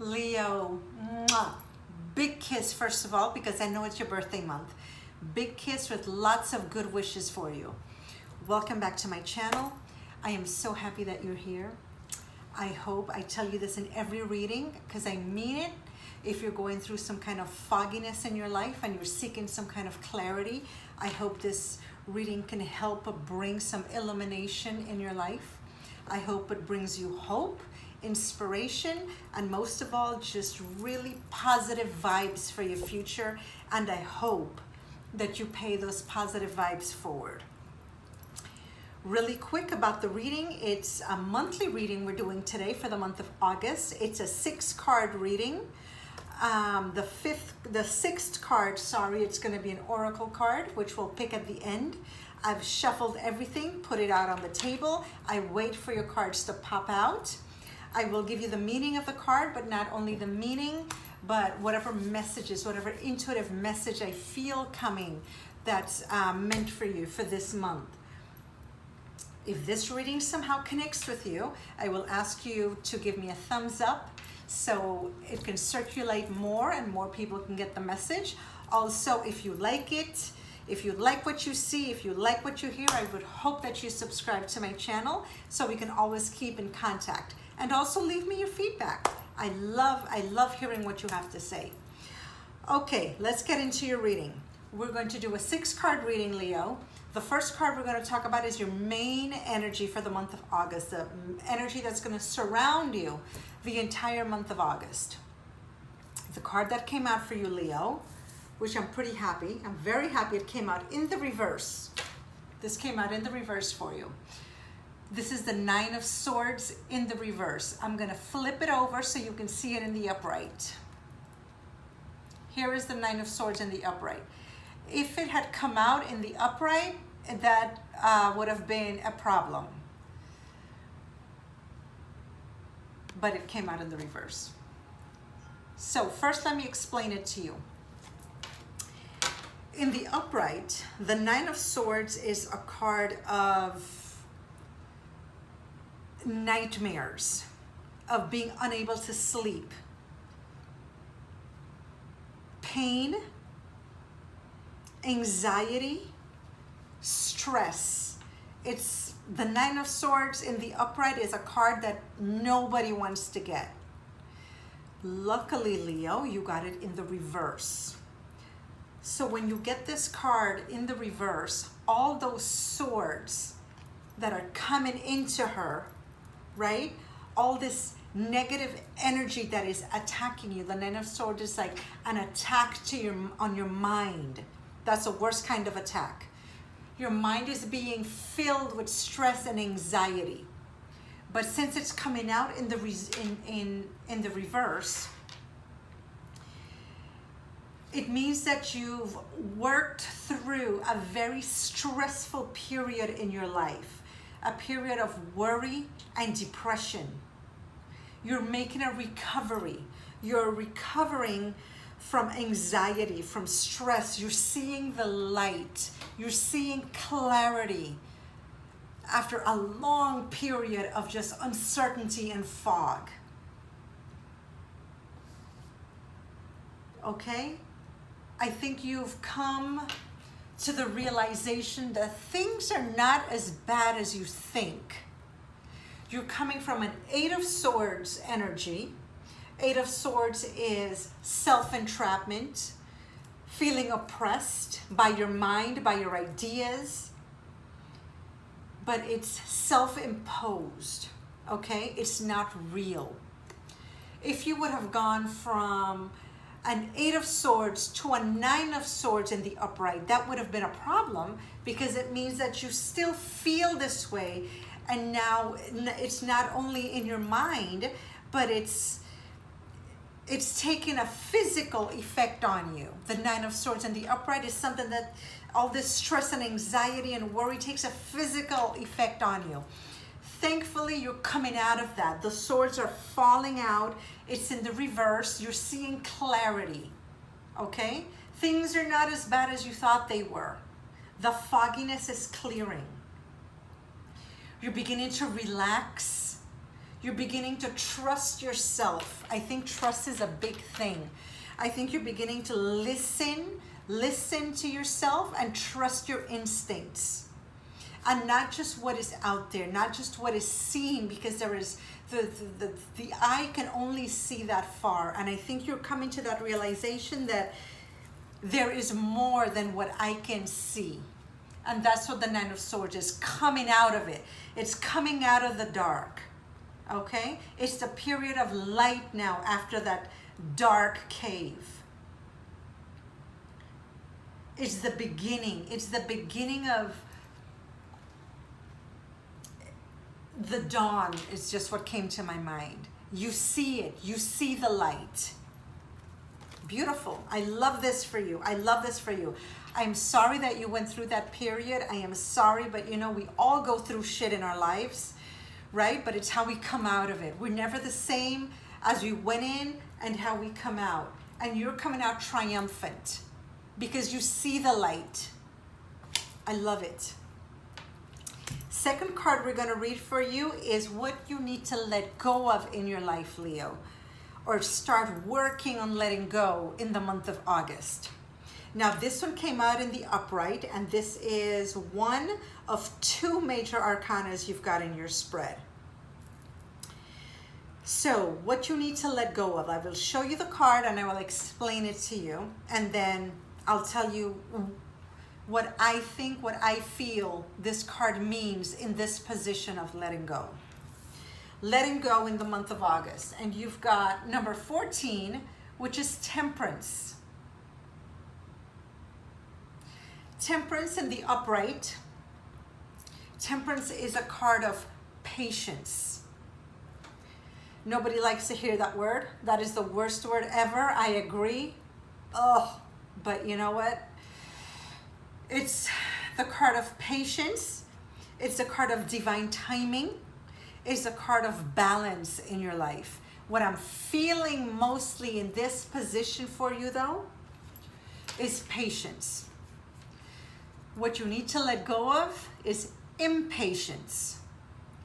Leo, mwah. Big kiss first of all, because I know it's your birthday month. Big kiss with lots of good wishes for you. Welcome back to my channel. I am so happy that you're here. I hope I tell you this in every reading because I mean it. If you're going through some kind of fogginess in your life and you're seeking some kind of clarity, I hope this reading can help bring some illumination in your life. I hope it brings you hope, inspiration, and most of all, just really positive vibes for your future. And I hope that you pay those positive vibes forward. Really quick about the reading, it's a monthly reading we're doing today for the month of August. It's a 6-card reading. The sixth card, it's going to be an oracle card, which we'll pick at the end. I've shuffled everything, put it out on the table. I wait for your cards to pop out. I will give you the meaning of the card, but not only the meaning, but whatever messages, whatever intuitive message I feel coming that's meant for you for this month. If this reading somehow connects with you, I will ask you to give me a thumbs up so it can circulate more and more people can get the message. Also, if you like it, if you like what you see, if you like what you hear, I would hope that you subscribe to my channel so we can always keep in contact. And also leave me your feedback. I love hearing what you have to say. Okay, let's get into your reading. We're going to do a 6-card reading, Leo. The first card we're going to talk about is your main energy for the month of August, the energy that's going to surround you the entire month of August. The card that came out for you, Leo, which I'm pretty happy. I'm very happy it came out in the reverse. This came out in the reverse for you. This is the 9 of Swords in the reverse. I'm going to flip it over so you can see it in the upright. Here is the 9 of Swords in the upright. If it had come out in the upright, that would have been a problem. But it came out in the reverse. So first let me explain it to you. In the upright, the 9 of Swords is a card of nightmares, of being unable to sleep, pain, anxiety, stress. It's the 9 of Swords in the upright is a card that nobody wants to get. Luckily, Leo, you got it in the reverse. So when you get this card in the reverse, all those swords that are coming into her, right? All this negative energy that is attacking you. The 9 of Swords is like an attack on your mind. That's the worst kind of attack. Your mind is being filled with stress and anxiety. But since it's coming out in the reverse, it means that you've worked through a very stressful period in your life, a period of worry and depression. You're making a recovery. You're recovering from anxiety, from stress. You're seeing the light. You're seeing clarity after a long period of just uncertainty and fog. Okay? I think you've come to the realization that things are not as bad as you think. You're coming from an 8 of Swords energy. 8 of Swords is self-entrapment, feeling oppressed by your mind, by your ideas, but it's self-imposed, okay? It's not real. If you would have gone from an 8 of Swords to a 9 of Swords in the upright, that would have been a problem because it means that you still feel this way, and now it's not only in your mind, but it's taking a physical effect on you. The 9 of Swords in the upright is something that all this stress and anxiety and worry takes a physical effect on you. Thankfully, you're coming out of that. The swords are falling out. It's in the reverse. You're seeing clarity, okay? Things are not as bad as you thought they were. The fogginess is clearing. You're beginning to relax. You're beginning to trust yourself. I think trust is a big thing. I think you're beginning to listen to yourself and trust your instincts. And not just what is out there, not just what is seen, because there is the eye can only see that far. And I think you're coming to that realization that there is more than what I can see. And that's what the Nine of Swords is, coming out of it. It's coming out of the dark. Okay? It's the period of light now after that dark cave. It's the beginning. It's the beginning of the dawn is just what came to my mind. You see it. You see the light. Beautiful. I love this for you. I love this for you. I'm sorry that you went through that period. I am sorry, but you know, we all go through shit in our lives, right? But it's how we come out of it. We're never the same as we went in and how we come out. And you're coming out triumphant because you see the light. I love it. Second card we're going to read for you is what you need to let go of in your life, Leo, or start working on letting go in the month of August. Now, this one came out in the upright, and this is one of two major arcanas you've got in your spread. So, what you need to let go of, I will show you the card and I will explain it to you, and then I'll tell you what I think, what I feel this card means in this position of letting go. Letting go in the month of August. And you've got number 14, which is Temperance. Temperance in the upright. Temperance is a card of patience. Nobody likes to hear that word. That is the worst word ever. I agree. Oh, but you know what? It's the card of patience. It's the card of divine timing. It's a card of balance in your life. What I'm feeling mostly in this position for you, though, is patience. What you need to let go of is impatience.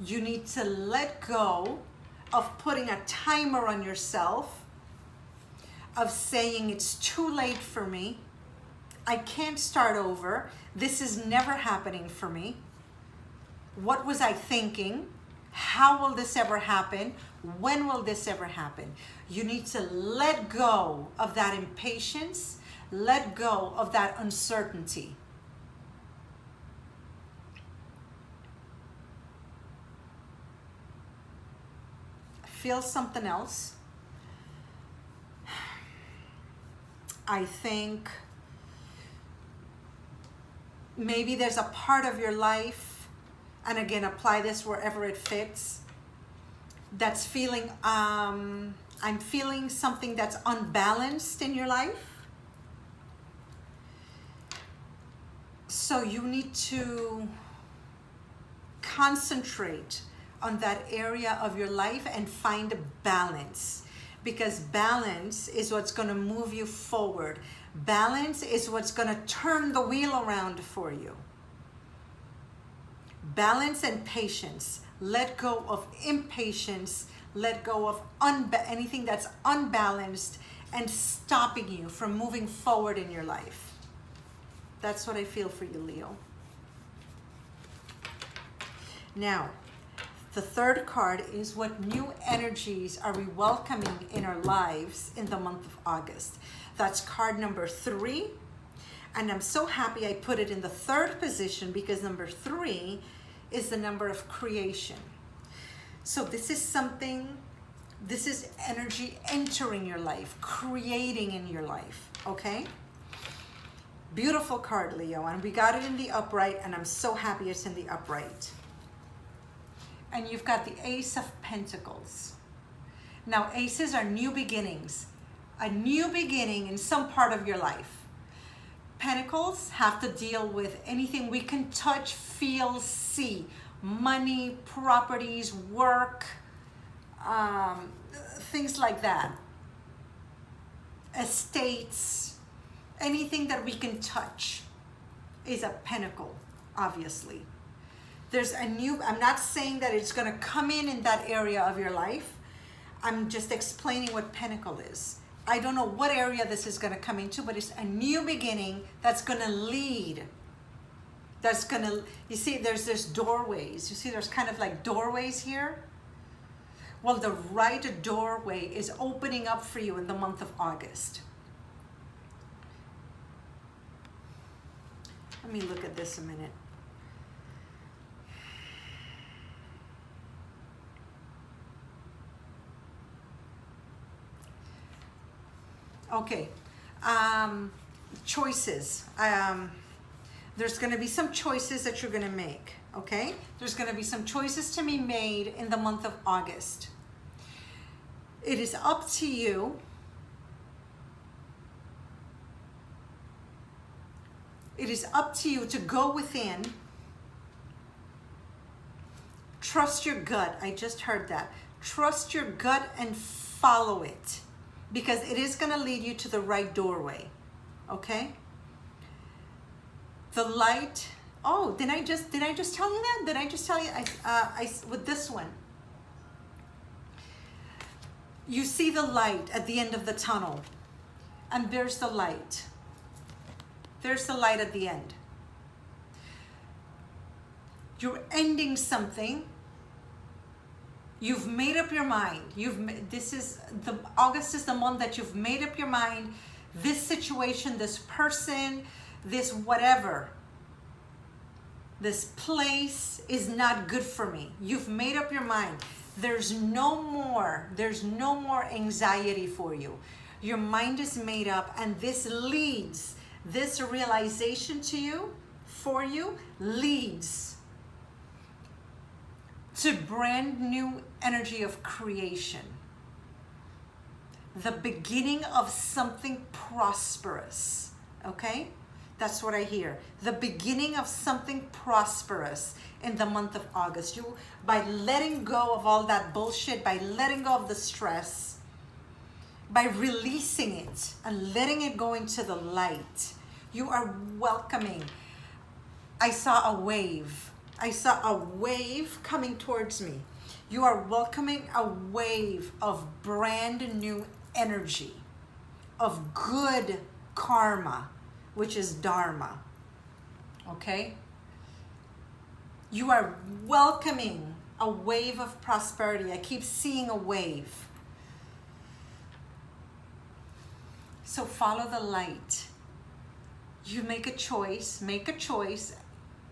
You need to let go of putting a timer on yourself, of saying it's too late for me. I can't start over. This is never happening for me. What was I thinking? How will this ever happen? When will this ever happen? You need to let go of that impatience, let go of that uncertainty. Feel something else. I think maybe there's a part of your life, and again, apply this wherever it fits, that's feeling, I'm feeling something that's unbalanced in your life. So you need to concentrate on that area of your life and find a balance, because balance is what's going to move you forward. Balance is what's going to turn the wheel around for you. Balance and patience. Let go of impatience. Let go of anything that's unbalanced and stopping you from moving forward in your life. That's what I feel for you, Leo. Now, the third card is what new energies are we welcoming in our lives in the month of August. That's card number 3. And I'm so happy I put it in the third position because number 3 is the number of creation. So this is something, this is energy entering your life, creating in your life, okay? Beautiful card, Leo. And we got it in the upright, and I'm so happy it's in the upright. And you've got the Ace of Pentacles. Now, aces are new beginnings. A new beginning in some part of your life. Pentacles have to deal with anything we can touch, feel, see. Money, properties, work, things like that. Estates, anything that we can touch is a pentacle, obviously. There's a new, I'm not saying that it's going to come in that area of your life. I'm just explaining what Pentacle is. I don't know what area this is going to come into, but it's a new beginning that's going to lead. That's going to, you see, there's doorways. You see, there's kind of like doorways here. Well, the right doorway is opening up for you in the month of August. Let me look at this a minute. Okay, choices. There's going to be some choices that you're going to make, okay? There's going to be some choices to be made in the month of August. It is up to you. It is up to you to go within. Trust your gut. I just heard that. Trust your gut and follow it, because it is going to lead you to the right doorway, okay? The light. Oh, did I just tell you that? Did I just tell you? With this one, you see the light at the end of the tunnel, and there's the light. There's the light at the end. You're ending something. You've made up your mind. August is the month that you've made up your mind. This situation, this person, this whatever, this place is not good for me. You've made up your mind. There's no more anxiety for you. Your mind is made up, and this realization for you leads to brand new energy of creation. The beginning of something prosperous, okay? That's what I hear. The beginning of something prosperous in the month of August. You, by letting go of all that bullshit, by letting go of the stress, by releasing it and letting it go into the light, you are welcoming. I saw a wave. I saw a wave coming towards me. You are welcoming a wave of brand new energy, of good karma, which is dharma. Okay? You are welcoming a wave of prosperity. I keep seeing a wave. So follow the light. You make a choice,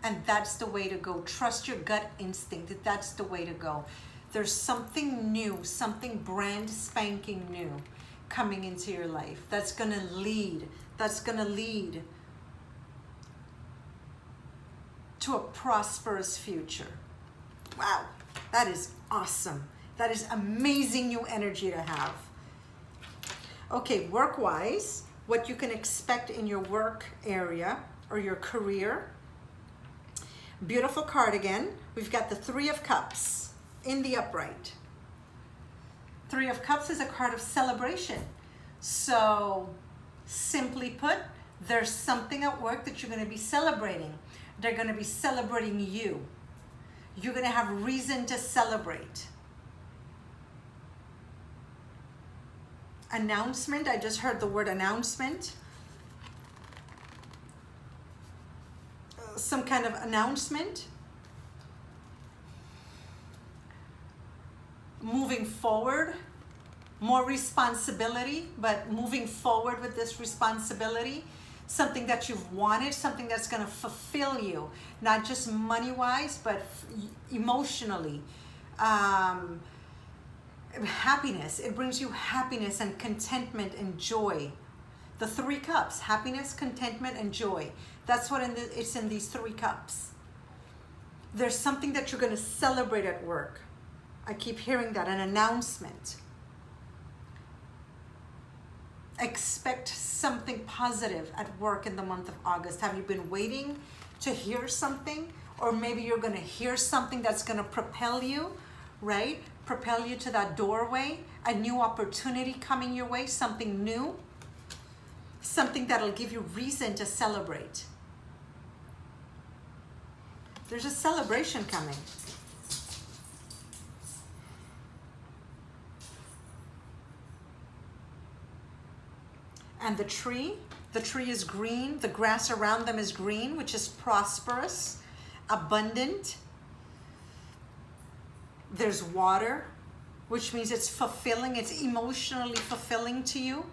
and that's the way to go. Trust your gut instinct. That's the way to go. There's something new, something brand spanking new coming into your life. That's gonna lead to a prosperous future. Wow, that is awesome. That is amazing new energy to have. Okay, work-wise, what you can expect in your work area or your career. Beautiful card again. We've got the Three of Cups in the upright. Three of Cups is a card of celebration. So, simply put, there's something at work that you're going to be celebrating. They're going to be celebrating you. You're going to have reason to celebrate. Announcement. I just heard the word announcement. Some kind of announcement. Moving forward. More responsibility, but moving forward with this responsibility. Something that you've wanted, something that's going to fulfill you, not just money-wise, but emotionally. Happiness. It brings you happiness and contentment and joy. The Three Cups: happiness, contentment, and joy. That's what it's in these Three Cups. There's something that you're going to celebrate at work. I keep hearing that, an announcement. Expect something positive at work in the month of August. Have you been waiting to hear something? Or maybe you're going to hear something that's going to propel you, right? Propel you to that doorway, a new opportunity coming your way, something new, something that'll give you reason to celebrate. There's a celebration coming. And the tree is green. The grass around them is green, which is prosperous, abundant. There's water, which means it's fulfilling. It's emotionally fulfilling to you.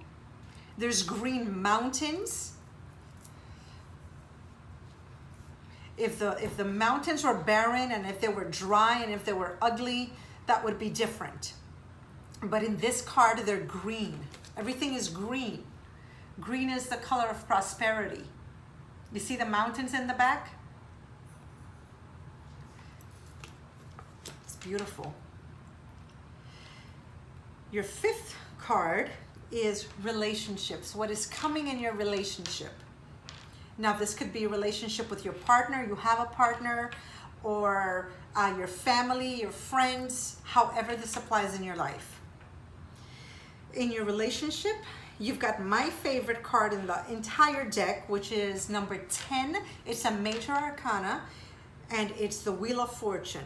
There's green mountains. If the mountains were barren and if they were dry and if they were ugly, that would be different. But in this card, they're green. Everything is green. Green is the color of prosperity. You see the mountains in the back? It's beautiful. Your fifth card is relationships. What is coming in your relationship? Now, this could be a relationship with your partner. You have a partner, or your family, your friends, however this applies in your life. In your relationship, you've got my favorite card in the entire deck, which is number 10. It's a major arcana, and it's the Wheel of Fortune.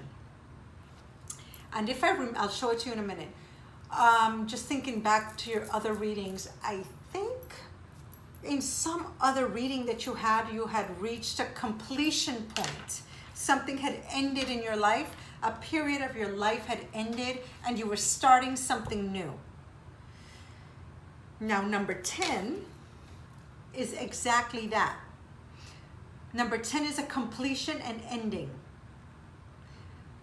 And if I'll show it to you in a minute. Just thinking back to your other readings, I think in some other reading that you had reached a completion point. Something had ended in your life. A period of your life had ended, and you were starting something new. Now, number 10 is exactly that. Number 10 is a completion and ending.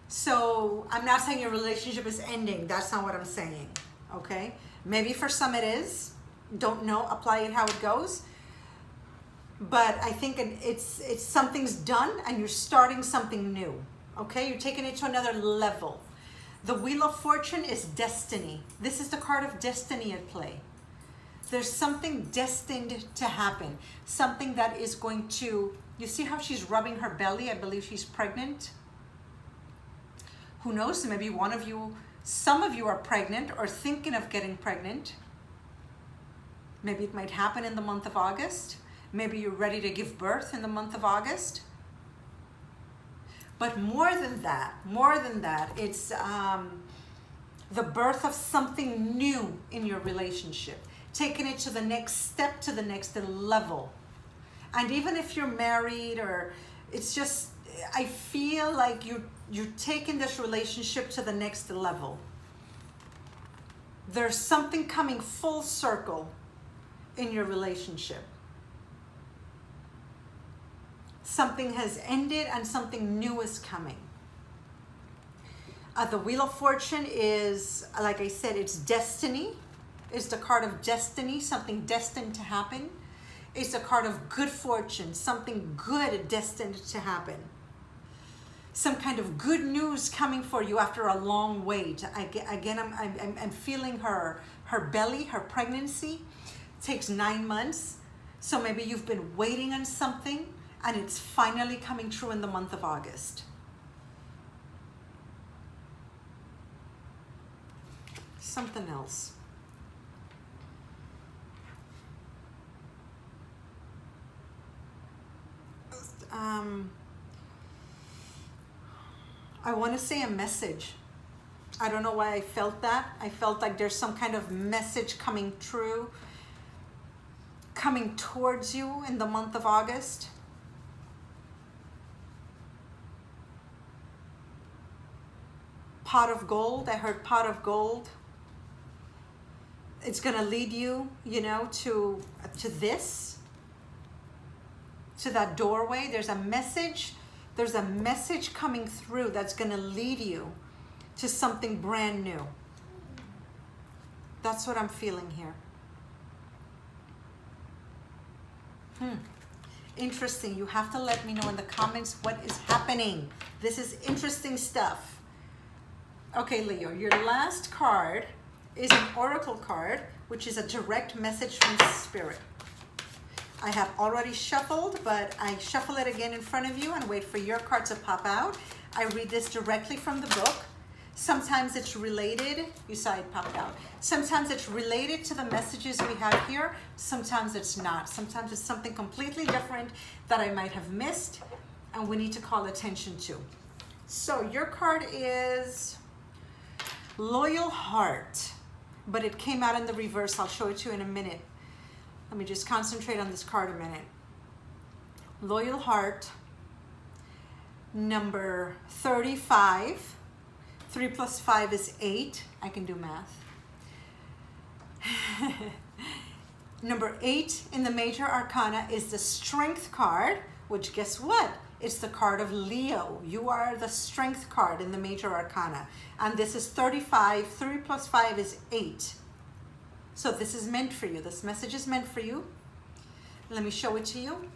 So I'm not saying your relationship is ending. That's not what I'm saying, okay? Maybe for some it is. Don't know, apply it how it goes. But I think it's something's done and you're starting something new, okay? You're taking it to another level. The Wheel of Fortune is destiny. This is the card of destiny at play. There's something destined to happen. Something that is going to, you see how she's rubbing her belly? I believe she's pregnant. Who knows, maybe some of you are pregnant or thinking of getting pregnant. Maybe it might happen in the month of August. Maybe you're ready to give birth in the month of August. But more than that, it's the birth of something new in your relationship. Taking it to the next step, to the next level. And even if you're married, or it's just, I feel like you're taking this relationship to the next level. There's something coming full circle in your relationship. Something has ended and something new is coming. The Wheel of Fortune is, like I said, it's destiny. It's the card of destiny, something destined to happen. It's a card of good fortune, something good destined to happen. Some kind of good news coming for you after a long wait. Again, I'm feeling her belly, her pregnancy takes 9 months. So maybe you've been waiting on something and it's finally coming true in the month of August. Something else. I want to say a message. I don't know why I felt that. I felt like there's some kind of message coming true, coming towards you in the month of August. Pot of gold. I heard pot of gold. It's going to lead you, to this, to that doorway. There's a message. There's a message coming through that's going to lead you to something brand new. That's what I'm feeling here. Interesting. You have to let me know in the comments what is happening. This is interesting stuff. Okay, Leo, your last card is an oracle card, which is a direct message from Spirit. I have already shuffled, but I shuffle it again in front of you and wait for your card to pop out. I read this directly from the book. Sometimes it's related, you saw it popped out. Sometimes it's related to the messages we have here. Sometimes it's not. Sometimes it's something completely different that I might have missed. and we need to call attention to. So your card is Loyal Heart, but it came out in the reverse. I'll show it to you in a minute. Let me just concentrate on this card a minute. Loyal Heart, number 35. 3 plus 5 is 8. I can do math. Number 8 in the major arcana is the Strength card, which guess what? It's the card of Leo. You are the Strength card in the major arcana. And this is 35. 3 plus 5 is 8. So this is meant for you. This message is meant for you. Let me show it to you.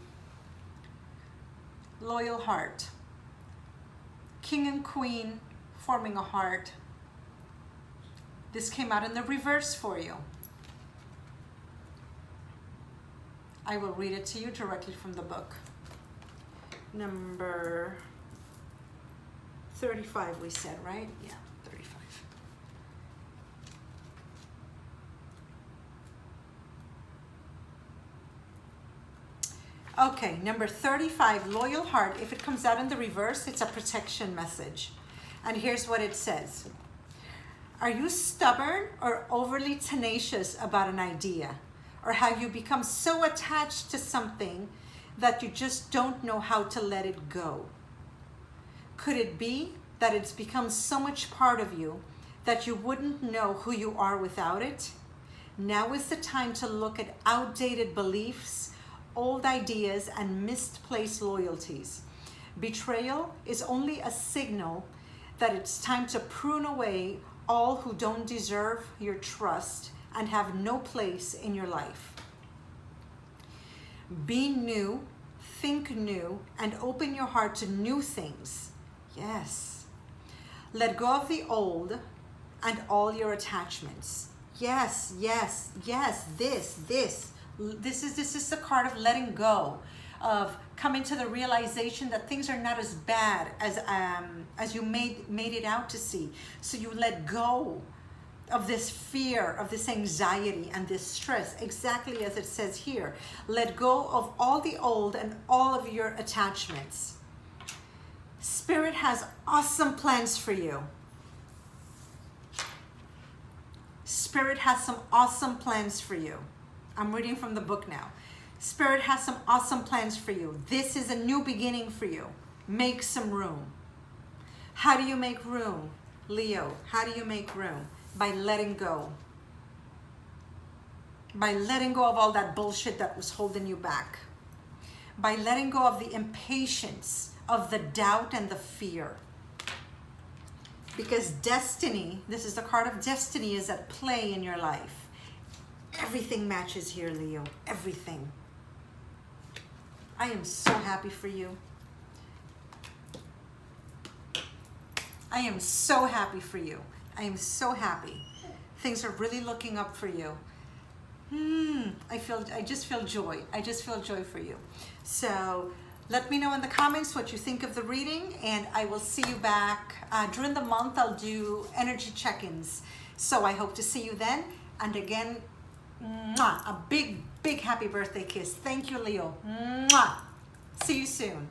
Loyal Heart. King and Queen forming a heart. This came out in the reverse for you. I will read it to you directly from the book. Number 35 we said, right? Yeah, 35. Okay, number 35, Loyal Heart. If it comes out in the reverse, it's a protection message. And here's what it says. Are you stubborn or overly tenacious about an idea? Or have you become so attached to something that you just don't know how to let it go? Could it be that it's become so much part of you that you wouldn't know who you are without it? Now is the time to look at outdated beliefs, old ideas, and misplaced loyalties. Betrayal is only a signal that it's time to prune away all who don't deserve your trust and have no place in your life. Be new, think new, and open your heart to new things. Yes. Let go of the old and all your attachments. Yes, yes, yes, this is the card of letting go, of coming to the realization that things are not as bad as you made it out to see. So you let go of this fear, of this anxiety and this stress, exactly as it says here. Let go of all the old and all of your attachments. Spirit has awesome plans for you. Spirit has some awesome plans for you. I'm reading from the book now. Spirit has some awesome plans for you. This is a new beginning for you. Make some room. How do you make room, Leo? How do you make room? By letting go. By letting go of all that bullshit that was holding you back. By letting go of the impatience, of the doubt and the fear. Because destiny, this is the card of destiny, is at play in your life. Everything matches here, Leo. Everything. I am so happy for you. I am so happy for you. I am so happy. Things are really looking up for you. I just feel joy. I just feel joy for you. So let me know in the comments what you think of the reading, and I will see you back. During the month, I'll do energy check-ins. So I hope to see you then. And again, mwah, a big, big happy birthday kiss. Thank you, Leo. Mwah. See you soon.